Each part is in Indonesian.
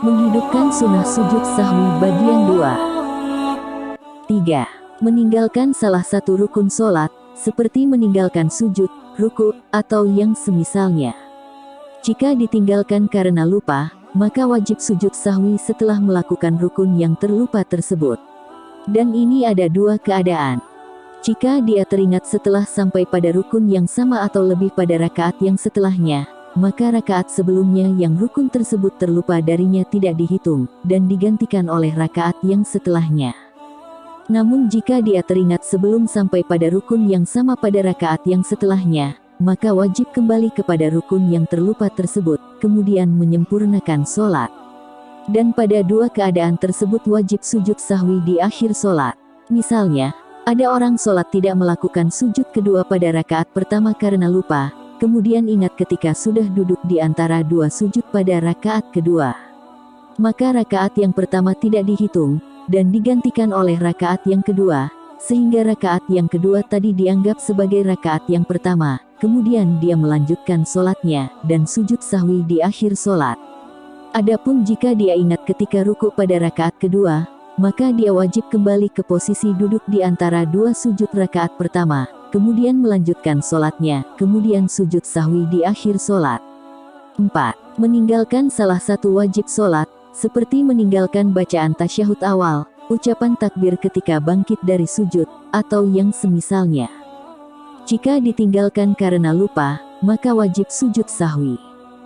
Menghidupkan sunnah sujud sahwi bagian 2. 3. Meninggalkan salah satu rukun sholat, seperti meninggalkan sujud, ruku, atau yang semisalnya. Jika ditinggalkan karena lupa, maka wajib sujud sahwi setelah melakukan rukun yang terlupa tersebut. Dan ini ada dua keadaan. Jika dia teringat setelah sampai pada rukun yang sama atau lebih pada rakaat yang setelahnya, maka rakaat sebelumnya yang rukun tersebut terlupa darinya tidak dihitung, dan digantikan oleh rakaat yang setelahnya. Namun jika dia teringat sebelum sampai pada rukun yang sama pada rakaat yang setelahnya, maka wajib kembali kepada rukun yang terlupa tersebut, kemudian menyempurnakan sholat. Dan pada dua keadaan tersebut wajib sujud sahwi di akhir sholat. Misalnya, ada orang sholat tidak melakukan sujud kedua pada rakaat pertama karena lupa, kemudian ingat ketika sudah duduk di antara dua sujud pada rakaat kedua. Maka rakaat yang pertama tidak dihitung, dan digantikan oleh rakaat yang kedua, sehingga rakaat yang kedua tadi dianggap sebagai rakaat yang pertama, kemudian dia melanjutkan sholatnya, dan sujud sahwi di akhir sholat. Adapun jika dia ingat ketika ruku pada rakaat kedua, maka dia wajib kembali ke posisi duduk di antara dua sujud rakaat pertama, kemudian melanjutkan sholatnya, kemudian sujud sahwi di akhir sholat. 4. Meninggalkan salah satu wajib sholat, seperti meninggalkan bacaan tasyahud awal, ucapan takbir ketika bangkit dari sujud, atau yang semisalnya. Jika ditinggalkan karena lupa, maka wajib sujud sahwi.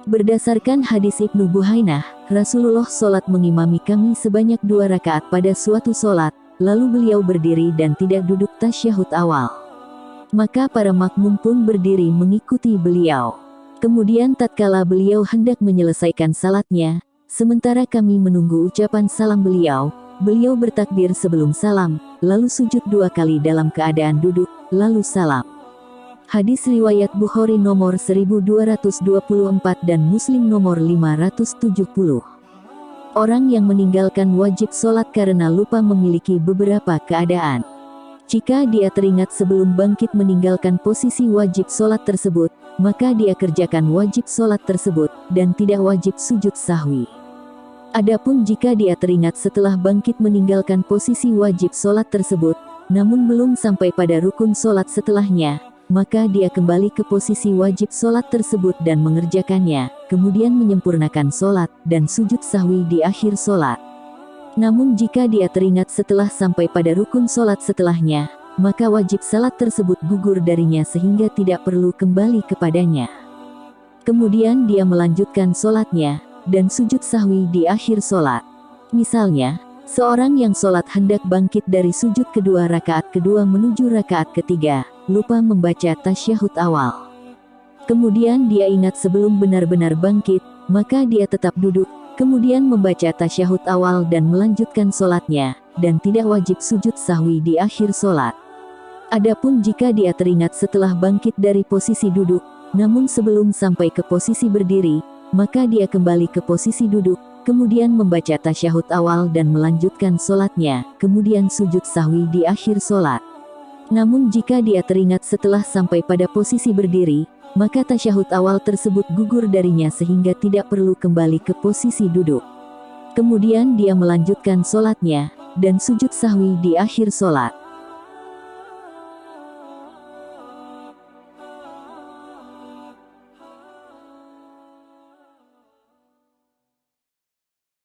Berdasarkan hadis Ibnu Buhainah, Rasulullah sholat mengimami kami sebanyak 2 rakaat pada suatu sholat, lalu beliau berdiri dan tidak duduk tasyahud awal. Maka para makmum pun berdiri mengikuti beliau. Kemudian tatkala beliau hendak menyelesaikan salatnya, sementara kami menunggu ucapan salam beliau, beliau bertakbir sebelum salam, lalu sujud 2 kali dalam keadaan duduk, lalu salam. Hadis riwayat Bukhari nomor 1224 dan Muslim nomor 570. Orang yang meninggalkan wajib sholat karena lupa memiliki beberapa keadaan. Jika dia teringat sebelum bangkit meninggalkan posisi wajib sholat tersebut, maka dia kerjakan wajib sholat tersebut, dan tidak wajib sujud sahwi. Adapun jika dia teringat setelah bangkit meninggalkan posisi wajib sholat tersebut, namun belum sampai pada rukun sholat setelahnya, maka dia kembali ke posisi wajib sholat tersebut dan mengerjakannya, kemudian menyempurnakan sholat, dan sujud sahwi di akhir sholat. Namun jika dia teringat setelah sampai pada rukun sholat setelahnya, maka wajib salat tersebut gugur darinya sehingga tidak perlu kembali kepadanya. Kemudian dia melanjutkan sholatnya, dan sujud sahwi di akhir sholat. Misalnya, seorang yang sholat hendak bangkit dari sujud kedua rakaat kedua menuju rakaat ketiga, lupa membaca tasyahud awal. Kemudian dia ingat sebelum benar-benar bangkit, maka dia tetap duduk, kemudian membaca tasyahud awal dan melanjutkan sholatnya, dan tidak wajib sujud sahwi di akhir sholat. Adapun jika dia teringat setelah bangkit dari posisi duduk, namun sebelum sampai ke posisi berdiri, maka dia kembali ke posisi duduk, kemudian membaca tasyahud awal dan melanjutkan sholatnya, kemudian sujud sahwi di akhir sholat. Namun jika dia teringat setelah sampai pada posisi berdiri, maka tasyahud awal tersebut gugur darinya sehingga tidak perlu kembali ke posisi duduk. Kemudian dia melanjutkan sholatnya, dan sujud sahwi di akhir sholat.